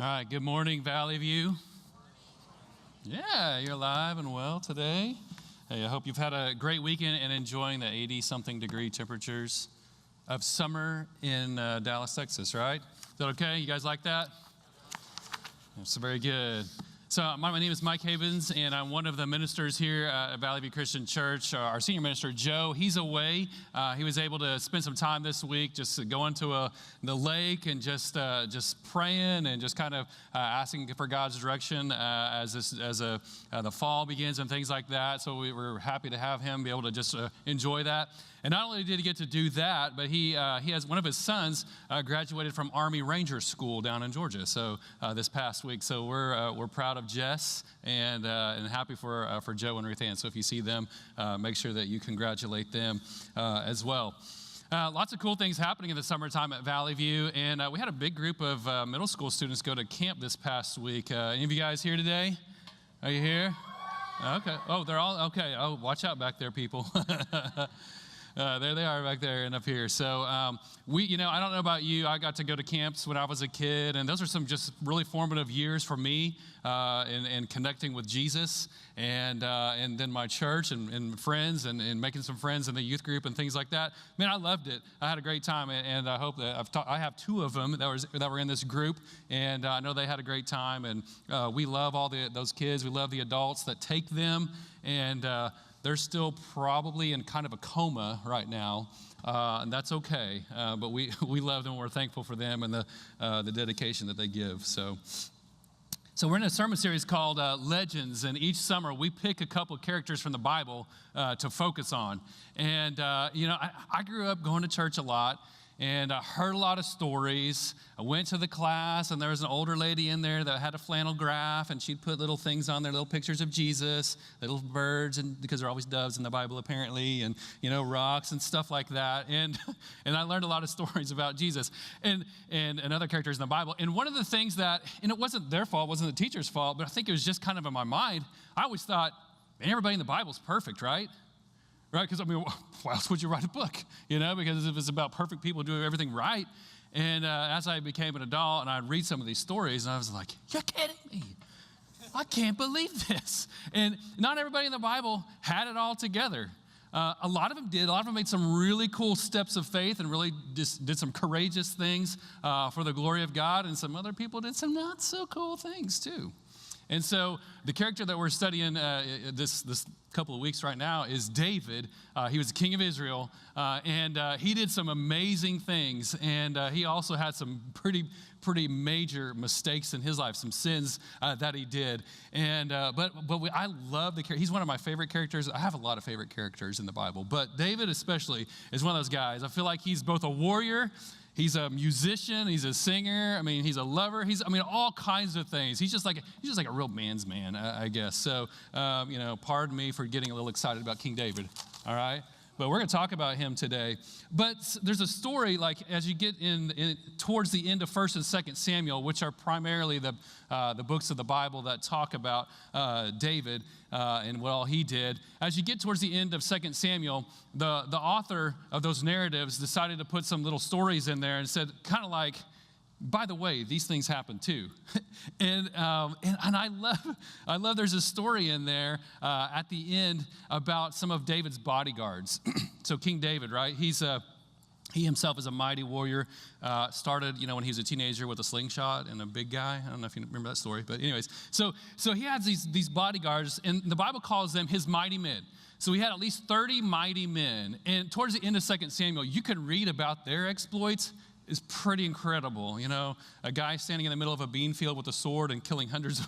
All right, good morning, Valley View. Yeah, you're alive and well today. Hey, I hope you've had a great weekend and enjoying the 80-something degree temperatures of summer in Dallas, Texas, right? Is that okay? You guys like that? That's very good. So my name is Mike Havens, and I'm one of the ministers here at Valley View Christian Church. Our senior minister, Joe, he's away. He was able to spend some time this week just going to the lake and just praying and just kind of asking for God's direction as the fall begins and things like that. So we were happy to have him be able to just enjoy that. And not only did he get to do that, but he has one of his sons graduated from Army Ranger School down in Georgia. So this past week, so we're proud of Jess and happy for Joe and Ruth Ann. So if you see them, make sure that you congratulate them as well. Lots of cool things happening in the summertime at Valley View, and we had a big group of middle school students go to camp this past week. Any of you guys here today? Are you here? Okay. Oh, they're all okay. Oh, watch out back there, people. There they are back there and up here. So I don't know about you. I got to go to camps when I was a kid, and those are some just really formative years for me in connecting with Jesus and then my church and friends and making some friends in the youth group and things like that. Man, I loved it. I had a great time, and I hope that I have two of them that were in this group, and I know they had a great time. And we love all those kids. We love the adults that take them, and they're still probably in kind of a coma right now, and that's okay. But we love them. We're thankful for them and the dedication that they give. So we're in a sermon series called Legends, and each summer we pick a couple of characters from the Bible to focus on. And I grew up going to church a lot. And I heard a lot of stories. I went to the class, and there was an older lady in there that had a flannel graph, and she'd put little things on there, little pictures of Jesus, little birds, and because there are always doves in the Bible apparently, and rocks and stuff like that. And I learned a lot of stories about Jesus and other characters in the Bible. And one of the things that, and it wasn't their fault, it wasn't the teacher's fault, but I think it was just kind of in my mind. I always thought, man, everybody in the Bible's perfect, right? Right? Because, why else would you write a book? Because if it's about perfect people doing everything right. And as I became an adult and I'd read some of these stories, and I was like, you're kidding me. I can't believe this. And not everybody in the Bible had it all together. A lot of them did. A lot of them made some really cool steps of faith and really just did some courageous things for the glory of God. And some other people did some not so cool things too. And so the character that we're studying this couple of weeks right now is David. He was the king of Israel, and he did some amazing things. And he also had some pretty major mistakes in his life, some sins that he did. And but I love the character. He's one of my favorite characters. I have a lot of favorite characters in the Bible, but David especially is one of those guys. I feel like he's both a warrior. He's a musician. He's a singer. He's a lover. He's all kinds of things. He's just like a real man's man, I guess. So, pardon me for getting a little excited about King David. All right, but we're going to talk about him today. But there's a story like as you get in towards the end of 1st and 2nd Samuel, which are primarily the books of the Bible that talk about David and what all he did. As you get towards the end of 2nd Samuel, the author of those narratives decided to put some little stories in there and said, kind of like, by the way, these things happen too. and I love there's a story in there at the end about some of David's bodyguards. So King David, right? He himself is a mighty warrior. Started, when he was a teenager with a slingshot and a big guy. I don't know if you remember that story, but anyways. So he has these bodyguards, and the Bible calls them his mighty men. So he had at least 30 mighty men. And towards the end of 2 Samuel, you can read about their exploits. It's pretty incredible. A guy standing in the middle of a bean field with a sword and killing hundreds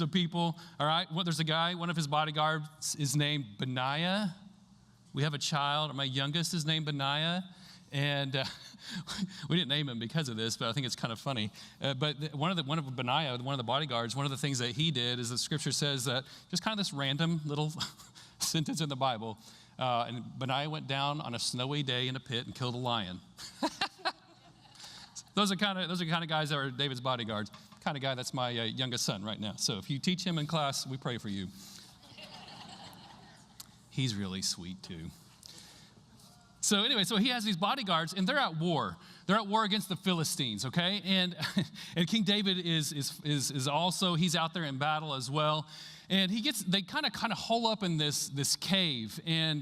of people. All right. Well, there's a guy, one of his bodyguards is named Benaiah. We have a child. My youngest is named Benaiah. And we didn't name him because of this, but I think it's kind of funny. But one of Benaiah, one of the bodyguards, one of the things that he did is the scripture says that just kind of this random little sentence in the Bible. And Benaiah went down on a snowy day in a pit and killed a lion. Those are kind of guys that are David's bodyguards. Kind of guy that's my youngest son right now. So if you teach him in class, we pray for you. He's really sweet too. So anyway, so he has these bodyguards, and they're at war. They're at war against the Philistines, okay? And King David is also, he's out there in battle as well. And they kind of hole up in this cave, and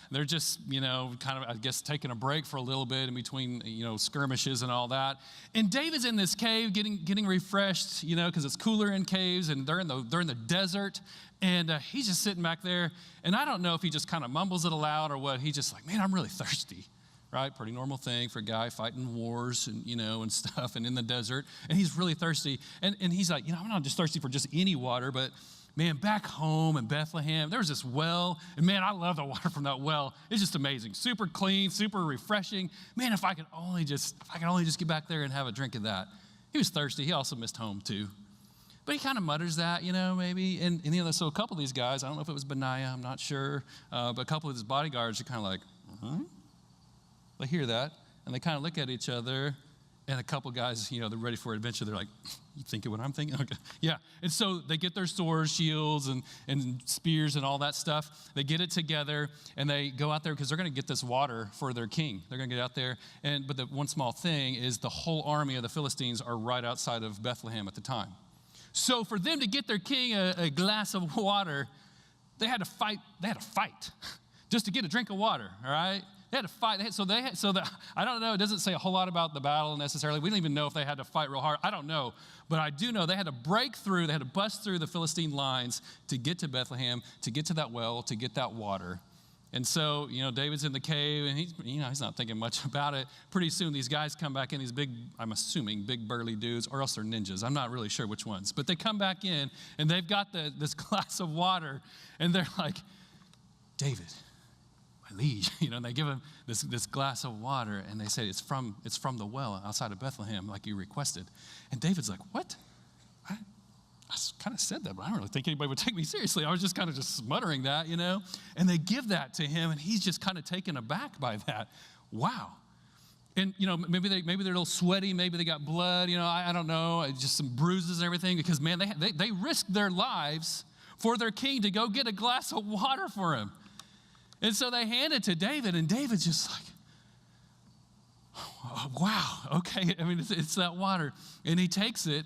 they're just, kind of, I guess, taking a break for a little bit in between, skirmishes and all that. And David's in this cave getting refreshed, because it's cooler in caves, and they're in the desert. And he's just sitting back there, and I don't know if he just kind of mumbles it aloud or what. He's just like, man, I'm really thirsty, right? Pretty normal thing for a guy fighting wars and, and stuff, and in the desert. And he's really thirsty. And he's like, I'm not just thirsty for just any water, but man, back home in Bethlehem, there was this well, and man, I love the water from that well. It's just amazing, super clean, super refreshing. Man, if I could only just get back there and have a drink of that. He was thirsty. He also missed home too. But he kind of mutters that, maybe. And so a couple of these guys, I don't know if it was Benaiah, I'm not sure, but a couple of his bodyguards are kind of like, They hear that, and they kind of look at each other, and a couple guys, they're ready for adventure. They're like, you thinking what I'm thinking? Okay. Yeah. And so they get their swords, shields, and spears and all that stuff. They get it together, and they go out there because they're going to get this water for their king. They're going to get out there. But the one small thing is the whole army of the Philistines are right outside of Bethlehem at the time. So for them to get their king a glass of water, they had to fight. They had to fight just to get a drink of water, all right? They had to fight. I don't know. It doesn't say a whole lot about the battle necessarily. We don't even know if they had to fight real hard. I don't know. But I do know they had to break through. They had to bust through the Philistine lines to get to Bethlehem, to get to that well, to get that water. And so, David's in the cave, and he's not thinking much about it. Pretty soon, these guys come back in, these big, I'm assuming, big burly dudes, or else they're ninjas. I'm not really sure which ones. But they come back in, and they've got this glass of water, and they're like, David, my liege, and they give him this glass of water, and they say, it's from the well outside of Bethlehem, like you requested. And David's like, what? I kind of said that, but I don't really think anybody would take me seriously. I was just kind of muttering that, And they give that to him, and he's just kind of taken aback by that. Wow. And, maybe they're a little sweaty. Maybe they got blood. I don't know. Just some bruises and everything because, man, they risked their lives for their king to go get a glass of water for him. And so they hand it to David, and David's just like, oh, wow, okay. I mean, it's that water. And he takes it.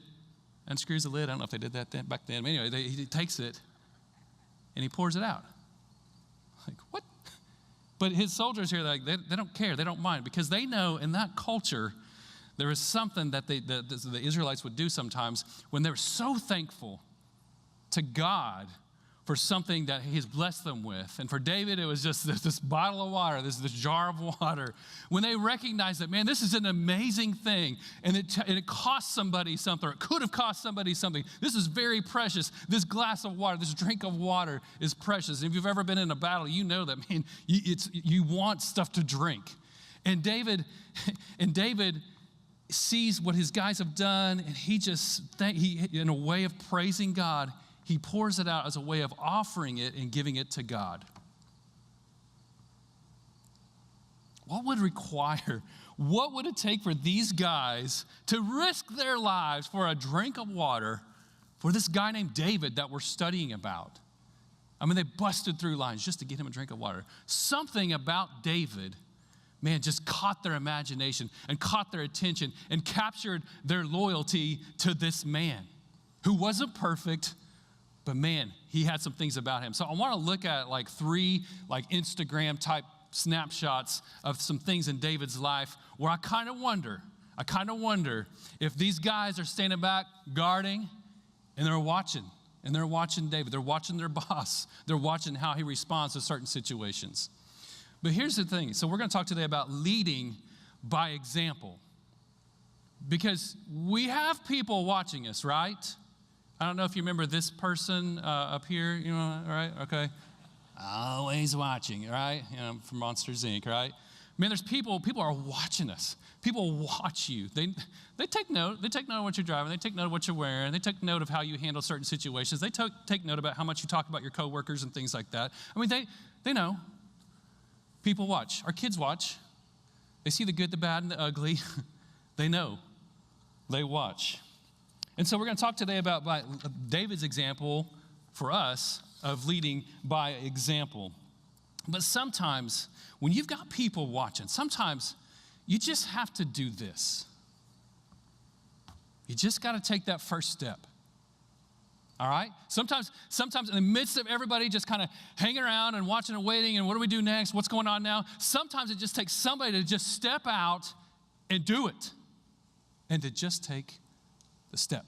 Unscrews the lid. I don't know if they did that back then. But anyway, he takes it, and he pours it out. Like, what? But his soldiers here, they don't care. They don't mind because they know in that culture, there is something that the Israelites would do sometimes when they're so thankful to God for something that he's blessed them with. And for David, it was just this bottle of water, this jar of water. When they recognize that, man, this is an amazing thing, and it cost somebody something, or it could have cost somebody something. This is very precious. This glass of water, this drink of water is precious. And if you've ever been in a battle, you know that, man, you want stuff to drink. And David sees what his guys have done, and he in a way of praising God, he pours it out as a way of offering it and giving it to God. What would it take for these guys to risk their lives for a drink of water for this guy named David that we're studying about? I mean, they busted through lines just to get him a drink of water. Something about David, man, just caught their imagination and caught their attention and captured their loyalty to this man who wasn't perfect, but man, he had some things about him. So I want to look at three Instagram type snapshots of some things in David's life where I kind of wonder if these guys are standing back guarding and they're watching David. They're watching their boss. They're watching how he responds to certain situations. But here's the thing. So we're going to talk today about leading by example because we have people watching us, right? I don't know if you remember this person up here, right? Okay. Always watching, right? From Monsters, Inc., right? Man, there's people are watching us. People watch you. They take note. They take note of what you're driving. They take note of what you're wearing. They take note of how you handle certain situations. They take note about how much you talk about your coworkers and things like that. I mean, they know. People watch. Our kids watch. They see the good, the bad, and the ugly. They know. They watch. And so we're going to talk today about David's example for us of leading by example. But sometimes when you've got people watching, sometimes you just have to do this. You just got to take that first step. All right? Sometimes in the midst of everybody just kind of hanging around and watching and waiting and what do we do next? What's going on now? Sometimes it just takes somebody to just step out and do it. And to just take the step.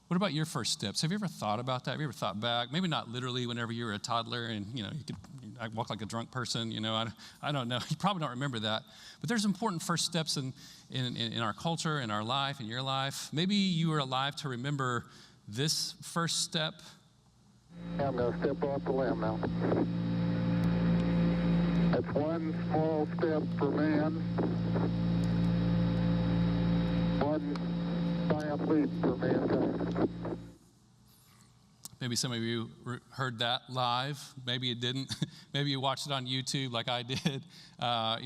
What about your first steps? Have you ever thought about that? Have you ever thought back? Maybe not literally whenever you were a toddler and, I walk like a drunk person, I don't know. You probably don't remember that. But there's important first steps in our culture, in our life, in your life. Maybe you were alive to remember this first step. I'm going to step off the limb now. That's one small step for man, one giant leap for mankind. Maybe some of you heard that live. Maybe you didn't. Maybe you watched it on YouTube like I did.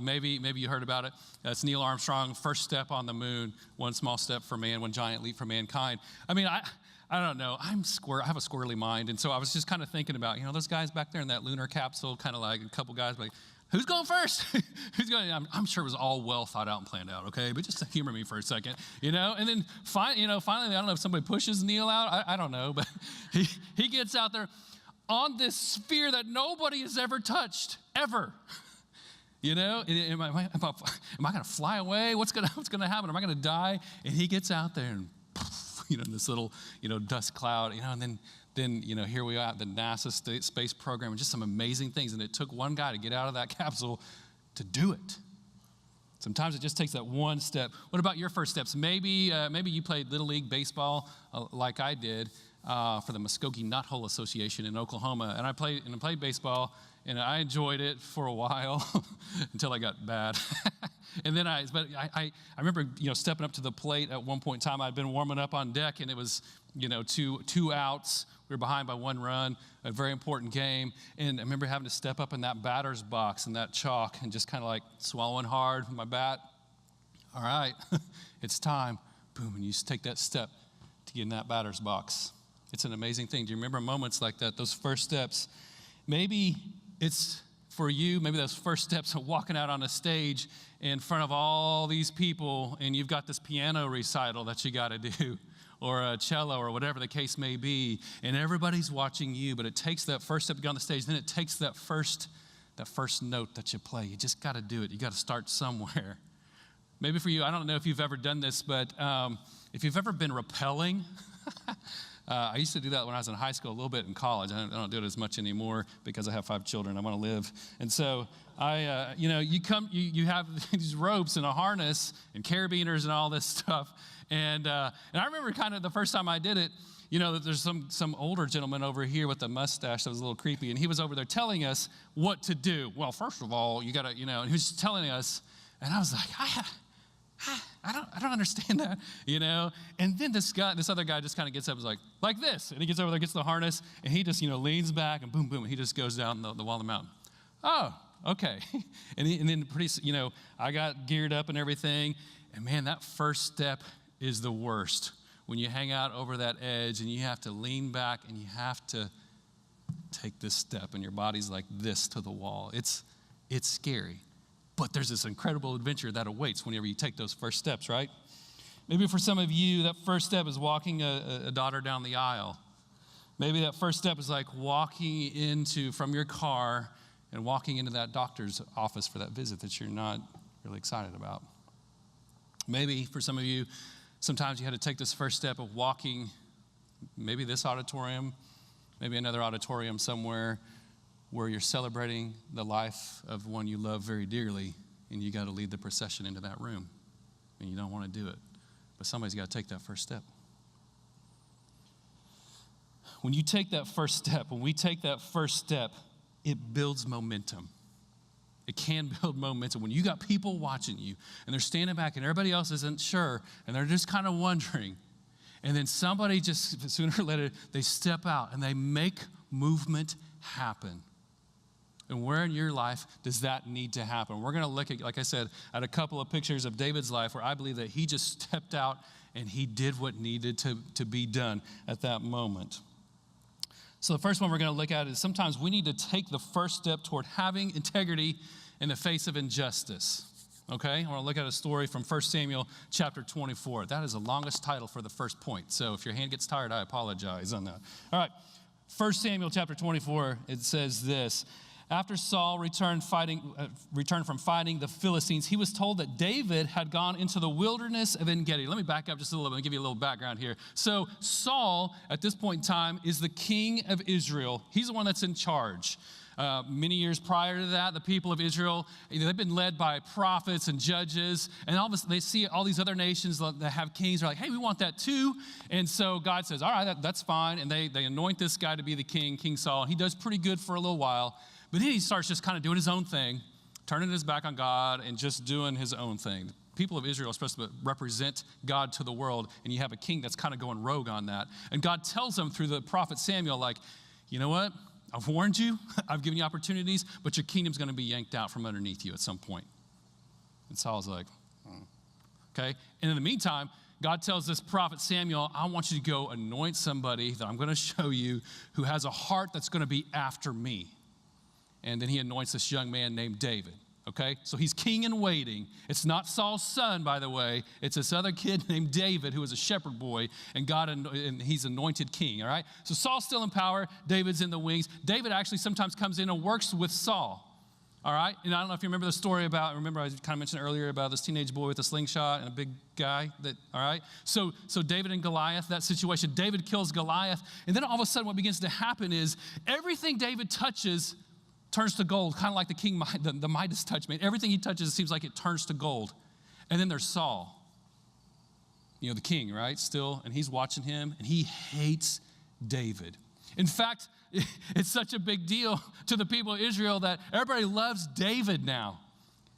Maybe you heard about it. That's Neil Armstrong, first step on the moon, one small step for man, one giant leap for mankind. I don't know. I have a squirrely mind, and so I was just kind of thinking about, those guys back there in that lunar capsule, kind of like a couple guys like, who's going first? Who's going? I'm sure it was all well thought out and planned out, okay? But just humor me for a second, And then finally, I don't know if somebody pushes Neil out. I don't know, but he gets out there on this sphere that nobody has ever touched, ever. Am I going to fly away? What's going to happen? Am I going to die? And he gets out there and, in this little, dust cloud, and then here we are at the NASA space program and just some amazing things. And it took one guy to get out of that capsule to do it. Sometimes it just takes that one step. What about your first steps? Maybe you played Little League baseball like I did for the Muskogee Knot Hole Association in Oklahoma. And I played baseball, and I enjoyed it for a while until I got bad. And then I remember, stepping up to the plate at one point in time. I'd been warming up on deck, and it was, two outs. We were behind by one run, a very important game. And I remember having to step up in that batter's box and that chalk and just kind of like swallowing hard with my bat. All right, it's time. Boom, and you just take that step to get in that batter's box. It's an amazing thing. Do you remember moments like that, those first steps? Maybe it's for you, maybe those first steps of walking out on a stage in front of all these people, and you've got this piano recital that you got to do, or a cello, or whatever the case may be, and everybody's watching you, but it takes that first step to go on the stage, then it takes that first note that you play. You just got to do it. You got to start somewhere. Maybe for you, I don't know if you've ever done this, but if you've ever been rappelling, I used to do that when I was in high school, a little bit in college. I don't do it as much anymore because I have 5 children. I want to live. And so you have these ropes and a harness and carabiners and all this stuff. And I remember kind of the first time I did it, there's some older gentleman over here with a mustache that was a little creepy, and he was over there telling us what to do. Well, first of all, you got to, and he was just telling us, and I was like, I don't understand that, And then this other guy just kind of gets up and is like this. And he gets over there, gets the harness, and he just, leans back and boom, boom, and he just goes down the wall of the mountain. Oh, okay. And then I got geared up and everything. And man, that first step is the worst. When you hang out over that edge and you have to lean back and you have to take this step and your body's like this to the wall. It's scary. But there's this incredible adventure that awaits whenever you take those first steps, right? Maybe for some of you, that first step is walking a daughter down the aisle. Maybe that first step is like walking from your car and walking into that doctor's office for that visit that you're not really excited about. Maybe for some of you, sometimes you had to take this first step of walking, maybe this auditorium, maybe another auditorium somewhere, where you're celebrating the life of one you love very dearly, and you got to lead the procession into that room, and you don't want to do it, but somebody's got to take that first step. When we take that first step, it builds momentum. It can build momentum. When you got people watching you, and they're standing back, and everybody else isn't sure, and they're just kind of wondering, and then somebody just, sooner or later, they step out, and they make movement happen. And where in your life does that need to happen? We're going to look at, like I said, at a couple of pictures of David's life where I believe that he just stepped out and he did what needed to be done at that moment. So the first one we're going to look at is sometimes we need to take the first step toward having integrity in the face of injustice. Okay, I want to look at a story from 1 Samuel chapter 24. That is the longest title for the first point. So if your hand gets tired, I apologize on that. All right, 1 Samuel chapter 24, it says this. After Saul returned from fighting the Philistines, he was told that David had gone into the wilderness of En-Gedi. Let me back up just a little bit and give you a little background here. So Saul, at this point in time, is the king of Israel. He's the one that's in charge. Many years prior to that, the people of Israel, they've been led by prophets and judges, and all of a sudden they see all these other nations that have kings. They're like, hey, we want that too. And so God says, all right, that's fine. And they anoint this guy to be the king, King Saul. He does pretty good for a little while, but then he starts just kind of doing his own thing, turning his back on God and just doing his own thing. The people of Israel are supposed to represent God to the world, and you have a king that's kind of going rogue on that. And God tells them through the prophet Samuel, like, you know what? I've warned you, I've given you opportunities, but your kingdom's going to be yanked out from underneath you at some point. And Saul's like, okay. And in the meantime, God tells this prophet Samuel, I want you to go anoint somebody that I'm going to show you who has a heart that's going to be after me. And then he anoints this young man named David. Okay, so he's king in waiting. It's not Saul's son, by the way. It's this other kid named David who is a shepherd boy, and he's anointed king, all right? So Saul's still in power. David's in the wings. David actually sometimes comes in and works with Saul, all right? And I don't know if you remember the story remember I kind of mentioned earlier about this teenage boy with a slingshot and a big guy, all right? So David and Goliath, that situation, David kills Goliath, and then all of a sudden what begins to happen is everything David touches turns to gold, kind of like the king, the Midas touch, man. Everything he touches, it seems like it turns to gold. And then there's Saul, the king, right, still, and he's watching him, and he hates David. In fact, it's such a big deal to the people of Israel that everybody loves David now.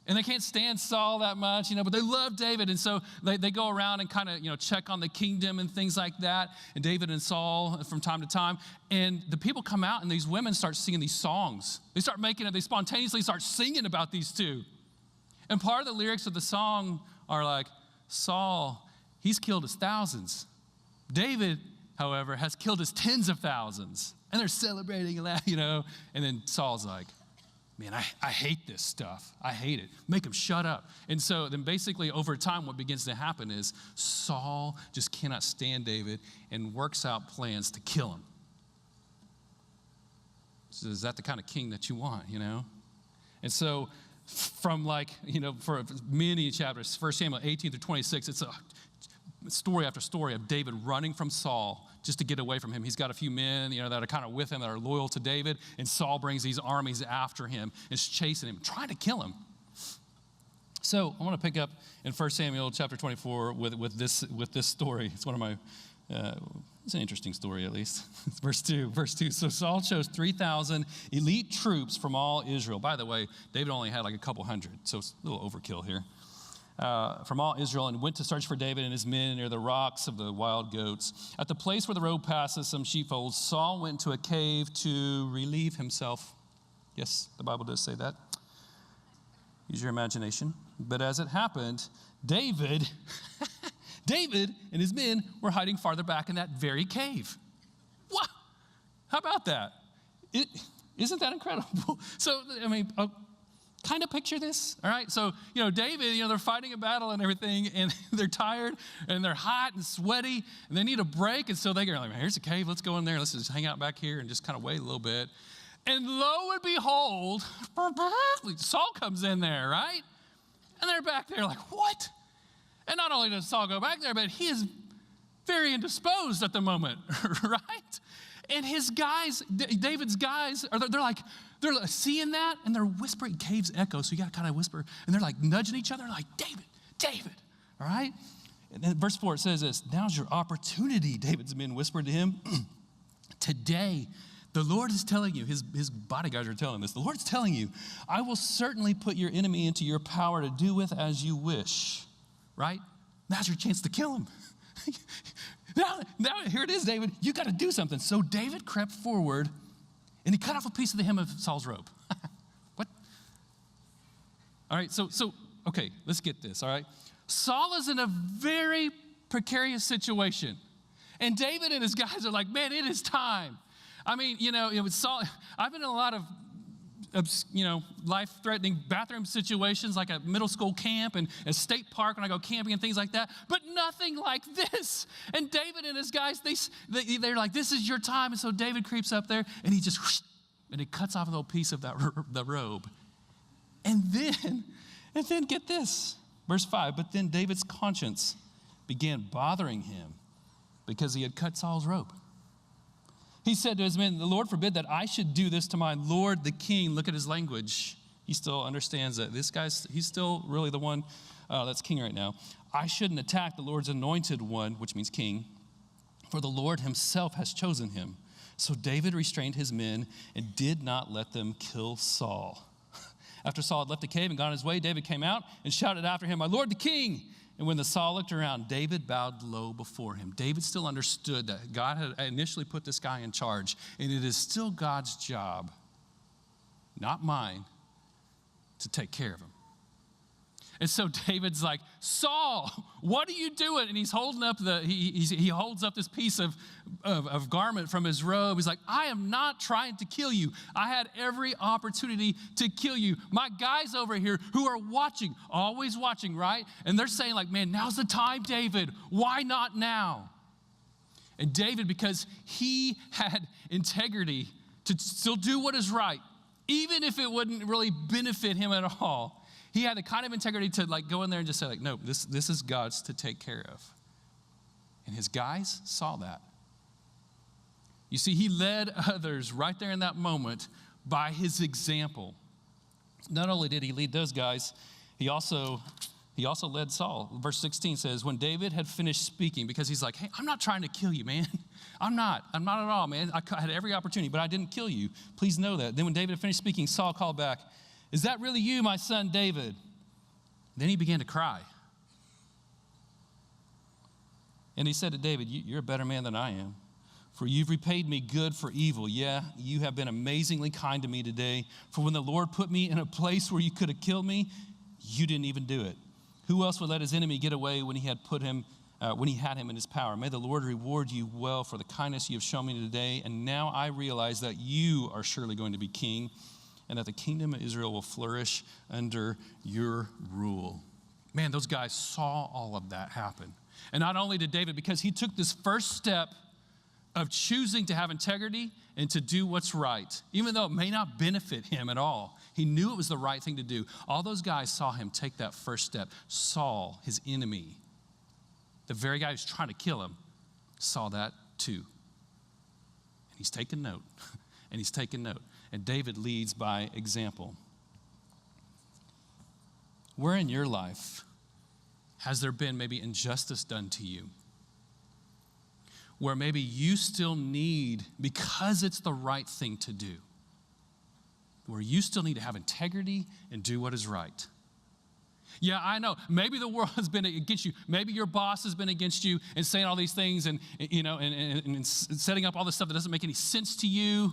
And they can't stand Saul that much, but they love David. And so they go around and kind of, check on the kingdom and things like that. And David and Saul from time to time. And the people come out and these women start singing these songs. They spontaneously start singing about these two. And part of the lyrics of the song are like, Saul, he's killed his thousands. David, however, has killed his tens of thousands. And they're celebrating, And then Saul's like, man, I hate this stuff. I hate it. Make him shut up. And so then basically over time what begins to happen is Saul just cannot stand David and works out plans to kill him. So is that the kind of king that you want, And so from for many chapters, 1 Samuel 18 through 26, it's a story after story of David running from Saul just to get away from him. He's got a few men, that are kind of with him that are loyal to David, and Saul brings these armies after him, is chasing him, trying to kill him. So I want to pick up in 1 Samuel chapter 24 with this story. It's one of my, it's an interesting story at least. Verse 2. So Saul chose 3,000 elite troops from all Israel. By the way, David only had like a couple hundred, so it's a little overkill here. From all Israel, and went to search for David and his men near the rocks of the wild goats. At the place where the road passes some sheepfolds, Saul went to a cave to relieve himself. Yes, the Bible does say that. Use your imagination. But as it happened, David and his men were hiding farther back in that very cave. What? How about that? Isn't that incredible? So, kind of picture this, all right? So, David, they're fighting a battle and everything, and they're tired, and they're hot and sweaty, and they need a break, and so they go, like, here's a cave, let's go in there, let's just hang out back here and just kind of wait a little bit. And lo and behold, Saul comes in there, right? And they're back there like, what? And not only does Saul go back there, but he is very indisposed at the moment, right? And his guys, David's guys, they're seeing that, and they're whispering. Caves echo, so you got to kind of whisper. And they're like nudging each other, like, David, all right? And then verse 4, it says this, now's your opportunity, David's men whispered to him. Today, the Lord is telling you, his bodyguards are telling this, the Lord's telling you, I will certainly put your enemy into your power to do with as you wish, right? Now's your chance to kill him. Now, here it is, David. You got to do something. So David crept forward, and he cut off a piece of the hem of Saul's robe. What? All right, so okay, let's get this, all right? Saul is in a very precarious situation. And David and his guys are like, man, it is time. I mean, it was Saul. I've been in a lot of life-threatening bathroom situations like a middle school camp and a state park when I go camping and things like that, but nothing like this. And David and his guys, they're like, this is your time. And so David creeps up there and he just, whoosh, and he cuts off a little piece of the robe. And then get this, verse 5, but then David's conscience began bothering him because he had cut Saul's robe. He said to his men, the Lord forbid that I should do this to my Lord the king. Look at his language. He still understands that he's still really the one that's king right now. I shouldn't attack the Lord's anointed one, which means king, for the Lord himself has chosen him. So David restrained his men and did not let them kill Saul. After Saul had left the cave and gone on his way, David came out and shouted after him, my Lord the king. And when the Saul looked around, David bowed low before him. David still understood that God had initially put this guy in charge, and it is still God's job, not mine, to take care of him. And so David's like, Saul, what are you doing? And he's holding up he holds up this piece of garment from his robe. He's like, I am not trying to kill you. I had every opportunity to kill you. My guys over here who are watching, always watching, right? And they're saying like, man, now's the time, David. Why not now? And David, because he had integrity to still do what is right, even if it wouldn't really benefit him at all, he had the kind of integrity to like go in there and just say like, no, this is God's to take care of. And his guys saw that. You see, he led others right there in that moment by his example. Not only did he lead those guys, he also led Saul. Verse 16 says, when David had finished speaking, because he's like, hey, I'm not trying to kill you, man. I'm not at all, man. I had every opportunity, but I didn't kill you. Please know that. Then when David had finished speaking, Saul called back, is that really you, my son David? Then he began to cry. And he said to David, you're a better man than I am, for you've repaid me good for evil. Yeah, you have been amazingly kind to me today. For when the Lord put me in a place where you could have killed me, you didn't even do it. Who else would let his enemy get away when he had him in his power? May the Lord reward you well for the kindness you have shown me today. And now I realize that you are surely going to be king, and that the kingdom of Israel will flourish under your rule. Man, those guys saw all of that happen. And not only did David, because he took this first step of choosing to have integrity and to do what's right, even though it may not benefit him at all. He knew it was the right thing to do. All those guys saw him take that first step. Saul, his enemy, the very guy who's trying to kill him, saw that too. And he's taking note. And he's taking note. And David leads by example. Where in your life has there been maybe injustice done to you? Where maybe you still need, because it's the right thing to do, where you still need to have integrity and do what is right. Yeah, I know. Maybe the world has been against you. Maybe your boss has been against you and saying all these things and setting up all this stuff that doesn't make any sense to you.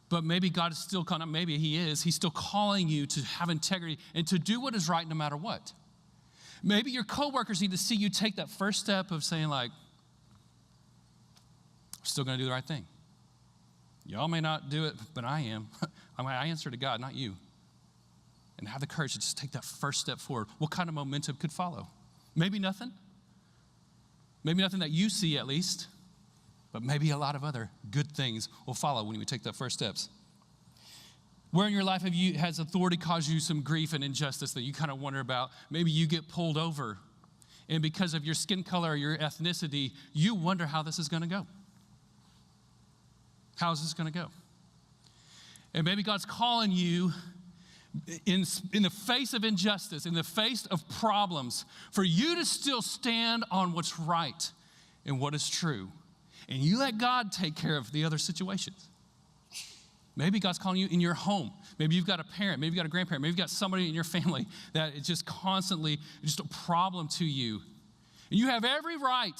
But maybe God is still calling, maybe he is, he's still calling you to have integrity and to do what is right no matter what. Maybe your coworkers need to see you take that first step of saying like, I'm still going to do the right thing. Y'all may not do it, but I am. I answer to God, not you. And have the courage to just take that first step forward. What kind of momentum could follow? Maybe nothing. Maybe nothing that you see at least. But maybe a lot of other good things will follow when we take that first steps. Where in your life has authority caused you some grief and injustice that you kind of wonder about? Maybe you get pulled over, and because of your skin color or your ethnicity, you wonder how this is going to go. How is this going to go? And maybe God's calling you in the face of injustice, in the face of problems, for you to still stand on what's right and what is true. And you let God take care of the other situations. Maybe God's calling you in your home. Maybe you've got a parent, maybe you've got a grandparent, maybe you've got somebody in your family that is just constantly just a problem to you. And you have every right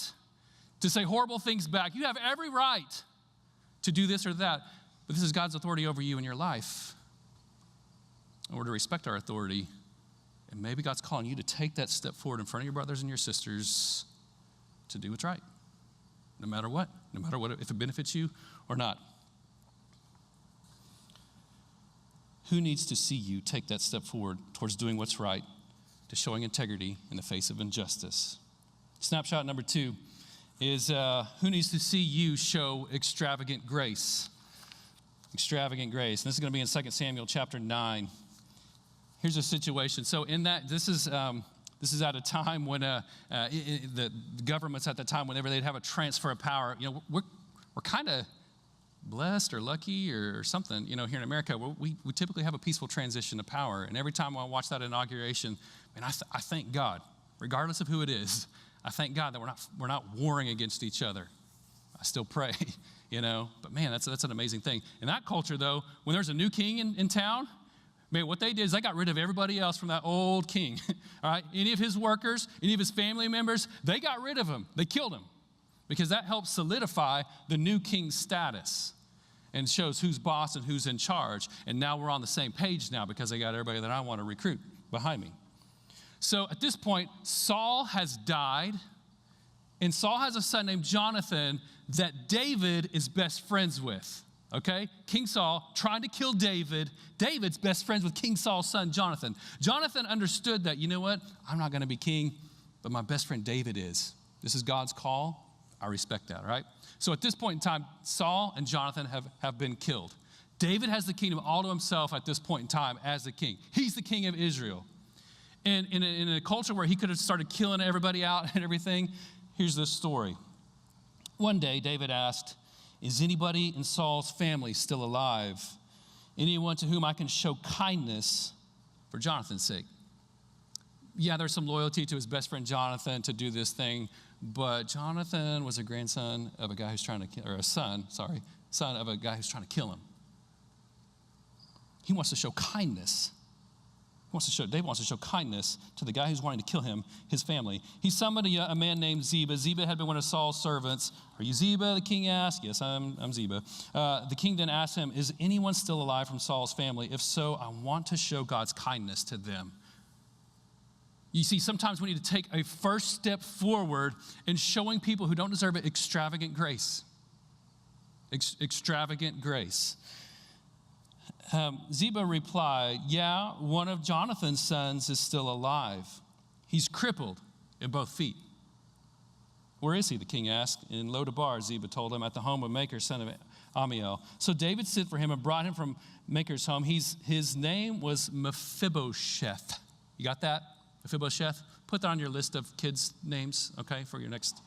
to say horrible things back. You have every right to do this or that. But this is God's authority over you in your life. And we're to respect our authority. And maybe God's calling you to take that step forward in front of your brothers and your sisters to do what's right. No matter what, if it benefits you or not. who needs to see you take that step forward towards doing what's right, to showing integrity in the face of injustice? Snapshot number 2 is who needs to see you show extravagant grace? Extravagant grace. And this is going to be in 2 Samuel chapter 9. Here's a situation. So in that, this is at a time when the governments at the time, whenever they'd have a transfer of power, we're kind of blessed or lucky or something, here in America. We typically have a peaceful transition of power. And every time I watch that inauguration, man, I thank God, regardless of who it is. I thank God that we're not warring against each other. I still pray, But man, that's an amazing thing. In that culture, though, when there's a new king in town, man, what they did is they got rid of everybody else from that old king. All right, any of his workers, any of his family members, they got rid of him. They killed him because that helps solidify the new king's status and shows who's boss and who's in charge. And now we're on the same page now because they got everybody that I want to recruit behind me. So at this point, Saul has died, and Saul has a son named Jonathan that David is best friends with, okay? King Saul trying to kill David. David's best friends with King Saul's son, Jonathan. Jonathan understood that, I'm not going to be king, but my best friend David is. This is God's call. I respect that, right? So at this point in time, Saul and Jonathan have been killed. David has the kingdom all to himself at this point in time as the king. He's the king of Israel. And in a culture where he could have started killing everybody out and everything, here's this story. One day, David asked, is anybody in Saul's family still alive? Anyone to whom I can show kindness for Jonathan's sake? Yeah, there's some loyalty to his best friend Jonathan to do this thing, but Jonathan was a grandson of a guy who's trying to kill, or a son of a guy who's trying to kill him. He wants to show kindness. David wants to show kindness to the guy who's wanting to kill him, his family. He summoned a man named Ziba. Ziba had been one of Saul's servants. Are you Ziba? The king asked. Yes, I'm Ziba. The king then asked him, is anyone still alive from Saul's family? If so, I want to show God's kindness to them. You see, sometimes we need to take a first step forward in showing people who don't deserve it extravagant grace. Extravagant grace. Ziba replied, yeah, one of Jonathan's sons is still alive. He's crippled in both feet. Where is he? The king asked. In Lodabar, Ziba told him, at the home of Machir, son of Ammiel. So David sent for him and brought him from Machir's home. His name was Mephibosheth. You got that? Mephibosheth? Put that on your list of kids' names, okay, for your next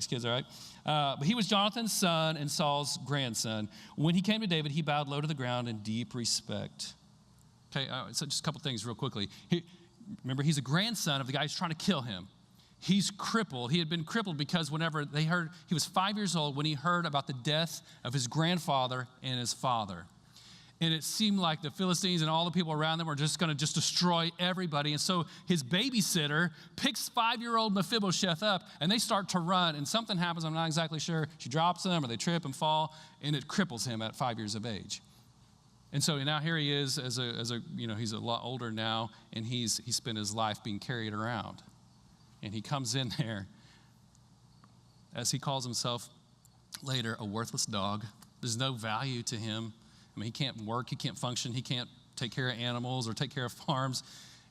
kids, all right? But he was Jonathan's son and Saul's grandson. When he came to David, he bowed low to the ground in deep respect. Okay, so just a couple things real quickly. Remember, he's a grandson of the guy who's trying to kill him. He's crippled. He had been crippled because whenever they heard, he was 5 years old when he heard about the death of his grandfather and his father. And it seemed like the Philistines and all the people around them were just going to destroy everybody. And so his babysitter picks 5-year-old Mephibosheth up, and they start to run. And something happens, I'm not exactly sure. She drops him, or they trip and fall, and it cripples him at 5 years of age. And so now here he is as a he's a lot older now, and he spent his life being carried around. And he comes in there, as he calls himself later, a worthless dog. There's no value to him. I mean, he can't work, he can't function, he can't take care of animals or take care of farms,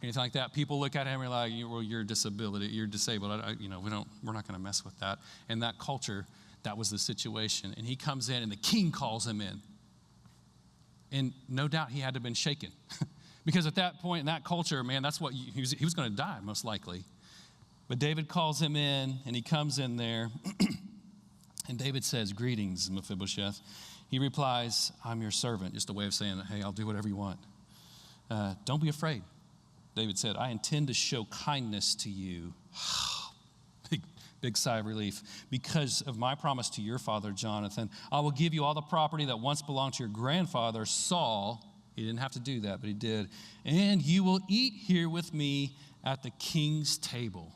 anything like that. People look at him and are like, well, you're disabled. We're not going to mess with that. In that culture, that was the situation. And he comes in, and the king calls him in. And no doubt he had to have been shaken. Because at that point in that culture, man, that's what he was going to die, most likely. But David calls him in, and he comes in there. And David says, greetings, Mephibosheth. He replies, I'm your servant, just a way of saying, hey, I'll do whatever you want. Don't be afraid. David said, I intend to show kindness to you. Big sigh of relief. Because of my promise to your father, Jonathan, I will give you all the property that once belonged to your grandfather, Saul. He didn't have to do that, but he did. And you will eat here with me at the king's table.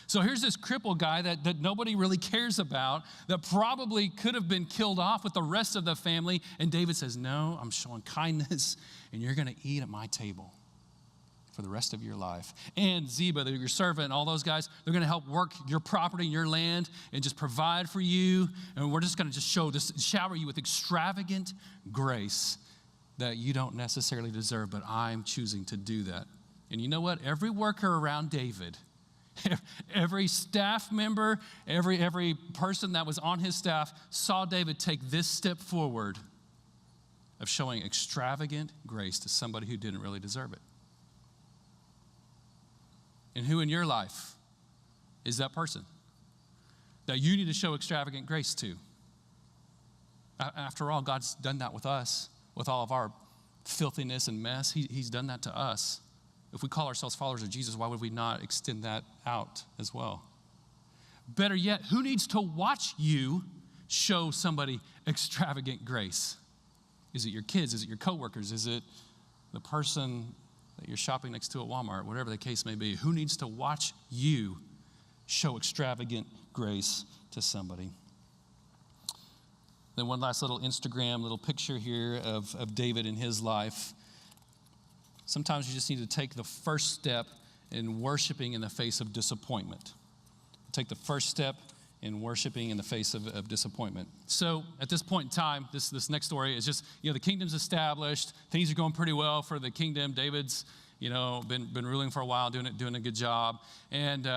So here's this crippled guy that nobody really cares about, that probably could have been killed off with the rest of the family. And David says, no, I'm showing kindness, and you're going to eat at my table for the rest of your life. And Ziba, your servant, and all those guys, they're going to help work your property and your land and just provide for you. And we're just going to shower you with extravagant grace. that you don't necessarily deserve, but I'm choosing to do that. And you know what? Every worker around David, every staff member, every person that was on his staff saw David take this step forward of showing extravagant grace to somebody who didn't really deserve it. And who in your life is that person that you need to show extravagant grace to? After all, God's done that with us, with all of our filthiness and mess. He's done that to us. If we call ourselves followers of Jesus, why would we not extend that out as well? Better yet, who needs to watch you show somebody extravagant grace? Is it your kids? Is it your coworkers? Is it the person that you're shopping next to at Walmart? Whatever the case may be. Who needs to watch you show extravagant grace to somebody? Then one last little picture here of David in his life. Sometimes you just need to take the first step in worshiping in the face of disappointment. Take the first step in worshiping in the face of disappointment. So at this point in time, this next story is just, the kingdom's established. Things are going pretty well for the kingdom. David's, been ruling for a while, doing a good job. And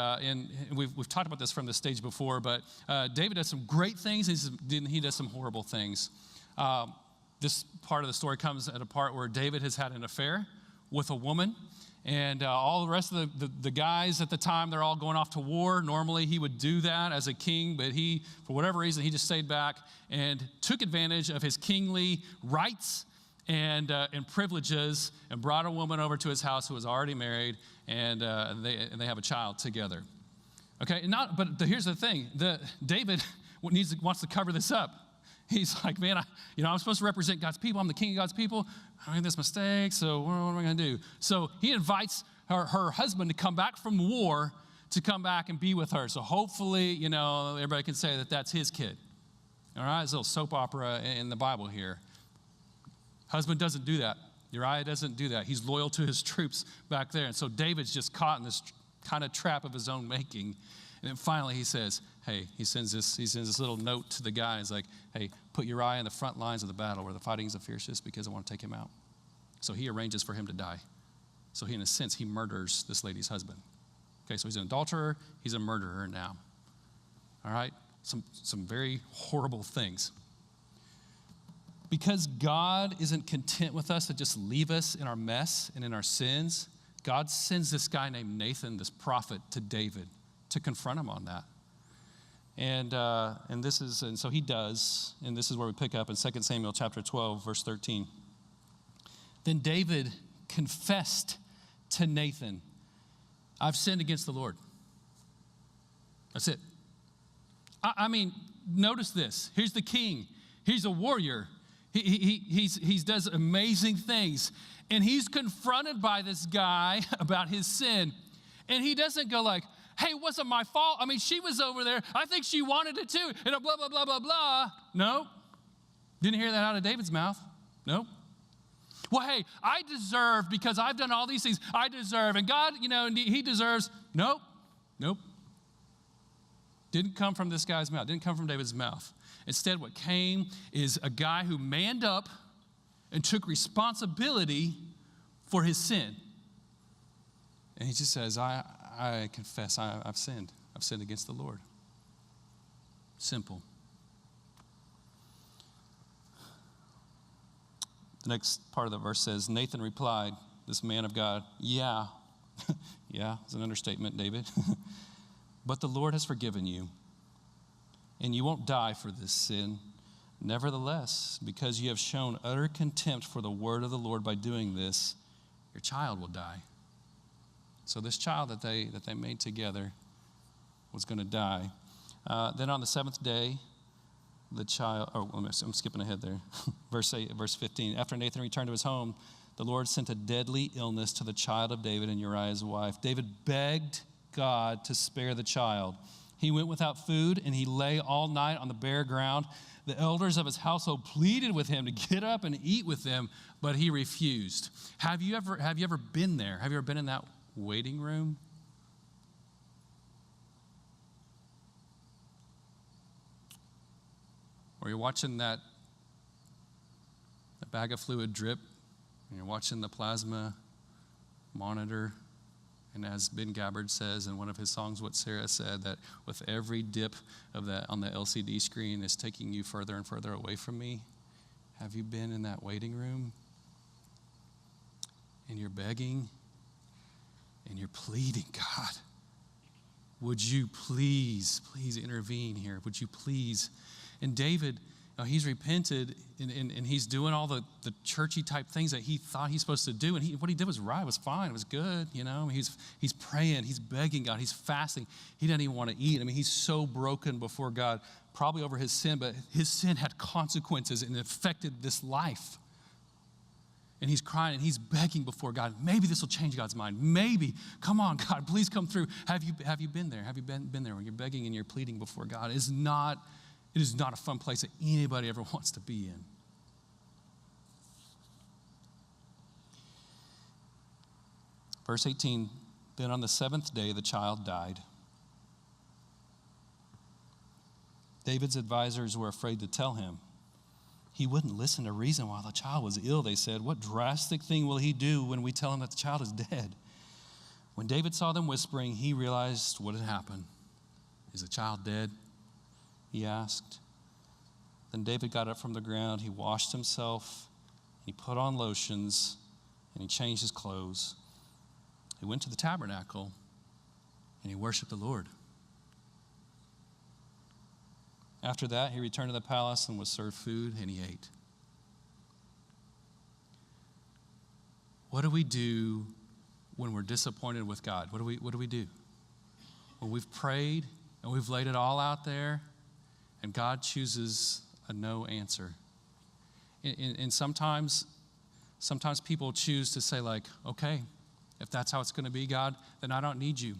we've talked about this from the stage before, but David does some great things, and he does some horrible things. This part of the story comes at a part where David has had an affair with a woman, and all the rest of the guys at the time, they're all going off to war. Normally he would do that as a king, but he, for whatever reason, he just stayed back and took advantage of his kingly rights and privileges and brought a woman over to his house who was already married, and they have a child together. Okay, but here's the thing: David wants to cover this up. He's like, man, I'm supposed to represent God's people. I'm the king of God's people. I made this mistake, so what am I going to do? So he invites her husband to come back from war to come back and be with her. So hopefully, everybody can say that that's his kid. All right, it's a little soap opera in the Bible here. Husband doesn't do that. Uriah doesn't do that. He's loyal to his troops back there. And so David's just caught in this kind of trap of his own making. And then finally he says, hey, he sends this little note to the guy. He's like, hey, put Uriah in the front lines of the battle where the fighting is the fiercest because I want to take him out. So he arranges for him to die. So in a sense, he murders this lady's husband. Okay, so he's an adulterer. He's a murderer now. All right, some very horrible things. Because God isn't content with us to just leave us in our mess and in our sins, God sends this guy named Nathan, this prophet, to David to confront him on that. And so he does, and this is where we pick up in 2 Samuel chapter 12, verse 13. Then David confessed to Nathan, I've sinned against the Lord. That's it. I mean, notice this. Here's the king. He's a warrior. He does amazing things. And he's confronted by this guy about his sin. And he doesn't go like, hey, it wasn't my fault. I mean, she was over there. I think she wanted it too. And blah, blah, blah, blah, blah. No. Didn't hear that out of David's mouth. No. Well, hey, I deserve because I've done all these things. I deserve. And God, he deserves. Nope. Nope. Didn't come from this guy's mouth. Didn't come from David's mouth. Instead, what came is a guy who manned up and took responsibility for his sin. And he just says, I confess I've sinned. I've sinned against the Lord. Simple. The next part of the verse says, Nathan replied, this man of God, yeah, it's an understatement, David. But the Lord has forgiven you, and you won't die for this sin. Nevertheless, because you have shown utter contempt for the word of the Lord by doing this, your child will die. So this child that they made together was going to die. Then on the seventh day, the child, I'm skipping ahead there. Verse 15. After Nathan returned to his home, the Lord sent a deadly illness to the child of David and Uriah's wife. David begged God to spare the child. He went without food and he lay all night on the bare ground. The elders of his household pleaded with him to get up and eat with them, but he refused. Have you ever been there? Have you ever been in that waiting room? Or you're watching that a bag of fluid drip, and you're watching the plasma monitor. And as Ben Gabbard says in one of his songs, what Sarah said, that with every dip of that on the LCD screen is taking you further and further away from me. Have you been in that waiting room? And you're begging and you're pleading, God, would you please intervene here? Would you please? And David, he's repented and he's doing all the churchy type things that he thought he's supposed to do. And what he did was right, was fine, it was good. He's praying, he's begging God, he's fasting. He doesn't even want to eat. I mean, he's so broken before God, probably over his sin, but his sin had consequences and it affected this life. And he's crying and he's begging before God. Maybe this will change God's mind. Maybe. Come on, God, please come through. Have you been there? Have you been there when you're begging and you're pleading before God? It is not a fun place that anybody ever wants to be in. Verse 18, then on the seventh day the child died. David's advisors were afraid to tell him. He wouldn't listen to reason while the child was ill, they said. What drastic thing will he do when we tell him that the child is dead? When David saw them whispering, he realized what had happened. Is the child dead? He asked. Then David got up from the ground. He washed himself. He put on lotions, and he changed his clothes. He went to the tabernacle, and he worshiped the Lord. After that, he returned to the palace and was served food, and he ate. What do we do when we're disappointed with God? What do we do? When we've prayed and we've laid it all out there, and God chooses a no answer. And sometimes people choose to say like, okay, if that's how it's going to be, God, then I don't need you.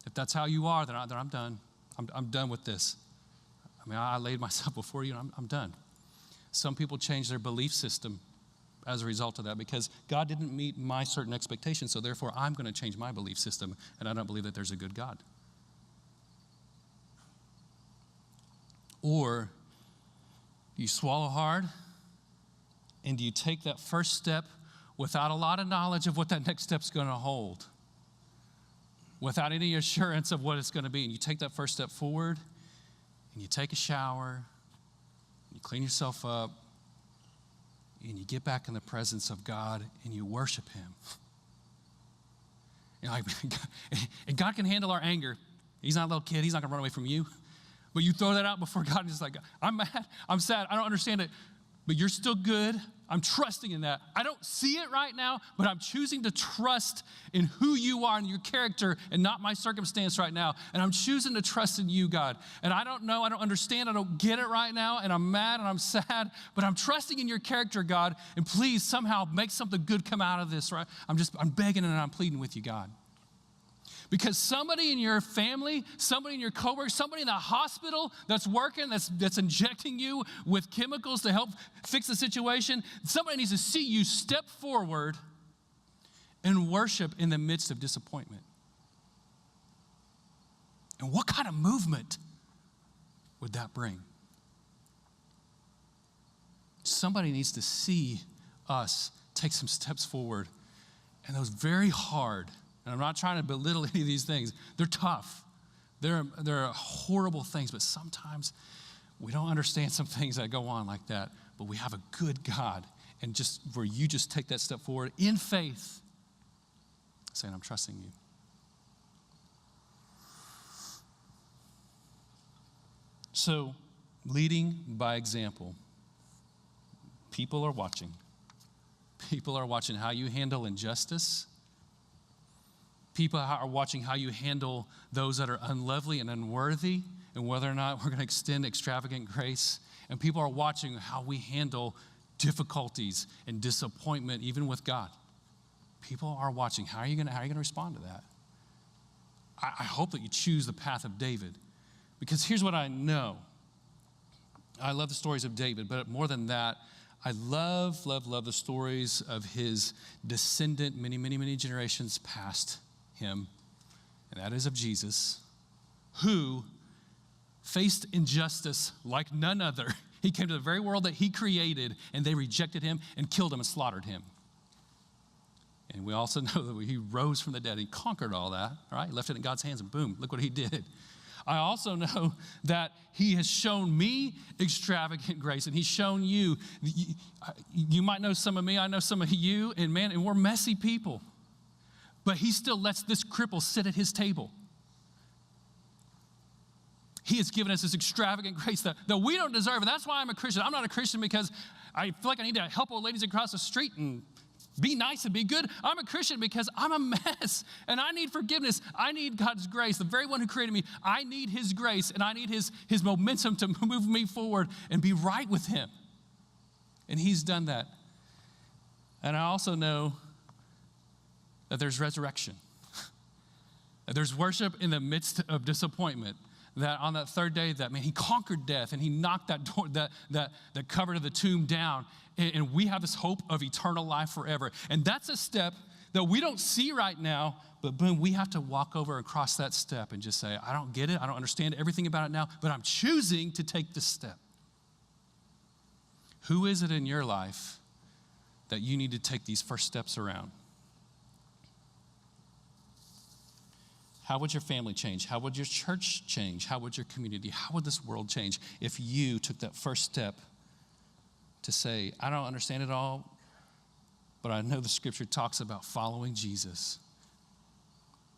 If that's how you are, then I'm done. I'm done with this. I mean, I laid myself before you, and I'm done. Some people change their belief system as a result of that because God didn't meet my certain expectations, so therefore I'm going to change my belief system, and I don't believe that there's a good God. Or you swallow hard, and you take that first step without a lot of knowledge of what that next step's going to hold, without any assurance of what it's going to be. And you take that first step forward, and you take a shower, you clean yourself up, and you get back in the presence of God, and you worship him. And God can handle our anger. He's not a little kid. He's not going to run away from you. But you throw that out before God, and it's like, I'm mad, I'm sad, I don't understand it, but you're still good. I'm trusting in that. I don't see it right now, but I'm choosing to trust in who you are and your character and not my circumstance right now. And I'm choosing to trust in you, God. And I don't know, I don't understand, I don't get it right now, and I'm mad and I'm sad, but I'm trusting in your character, God, and please somehow make something good come out of this, right? I'm begging and I'm pleading with you, God. Because somebody in your family, somebody in your coworker, somebody in the hospital that's working, that's injecting you with chemicals to help fix the situation, somebody needs to see you step forward and worship in the midst of disappointment. And what kind of movement would that bring? Somebody needs to see us take some steps forward, and those very hard. And I'm not trying to belittle any of these things. They're tough. They're horrible things, but sometimes we don't understand some things that go on like that. But we have a good God, and just where you just take that step forward in faith, saying, I'm trusting you. So, leading by example. People are watching. People are watching how you handle injustice. People are watching how you handle those that are unlovely and unworthy, and whether or not we're going to extend extravagant grace. And people are watching how we handle difficulties and disappointment, even with God. People are watching. How are you going to respond to that? I hope that you choose the path of David, because here's what I know. I love the stories of David, but more than that, I love the stories of his descendant, many generations past him, and that is of Jesus, who faced injustice like none other He came to the very world that he created, and they rejected him and killed him and slaughtered him. And we also know that he rose from the dead. He conquered all that, right? He left it in God's hands, and boom, look what he did. I also know that he has shown me extravagant grace, and he's shown you. You might know some of me, I know some of you, and man, and we're messy people. But he still lets this cripple sit at his table. He has given us this extravagant grace that we don't deserve, and that's why I'm a Christian. I'm not a Christian because I feel like I need to help old ladies across the street and be nice and be good. I'm a Christian because I'm a mess and I need forgiveness. I need God's grace. The very one who created me, I need his grace and I need his momentum to move me forward and be right with him. And he's done that. And I also know that there's resurrection. That there's worship in the midst of disappointment. That on that third day, that man, he conquered death and he knocked that door, that cover of the tomb down. And we have this hope of eternal life forever. And that's a step that we don't see right now, but boom, we have to walk over and cross that step and just say, I don't get it, I don't understand everything about it now, but I'm choosing to take this step. Who is it in your life that you need to take these first steps around? How would your family change? How would your church change? How would your community, how would this world change if you took that first step to say, I don't understand it all, but I know the scripture talks about following Jesus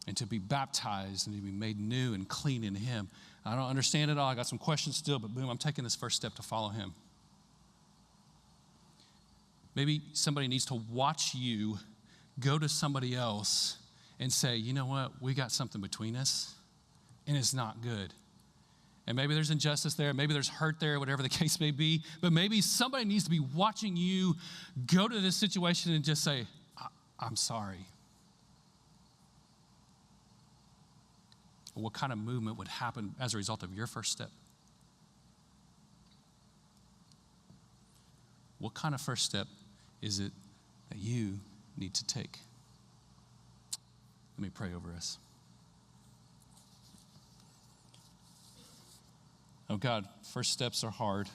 and to be baptized and to be made new and clean in him. I don't understand it all. I got some questions still, but boom, I'm taking this first step to follow him. Maybe somebody needs to watch you go to somebody else and say, you know what, we got something between us, and it's not good. And maybe there's injustice there, maybe there's hurt there, whatever the case may be, but maybe somebody needs to be watching you go to this situation and just say, I'm sorry. What kind of movement would happen as a result of your first step? What kind of first step is it that you need to take? Let me pray over us. Oh God, first steps are hard.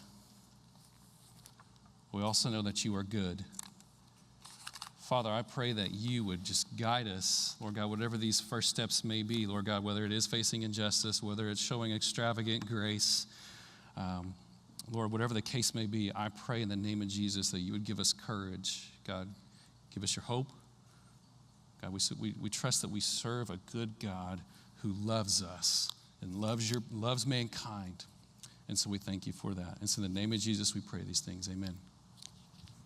We also know that you are good. Father, I pray that you would just guide us, Lord God, whatever these first steps may be, Lord God, whether it is facing injustice, whether it's showing extravagant grace, Lord, whatever the case may be, I pray in the name of Jesus that you would give us courage. God, give us your hope. God, we trust that we serve a good God who loves us and loves mankind. And so we thank you for that. And so in the name of Jesus, we pray these things. Amen.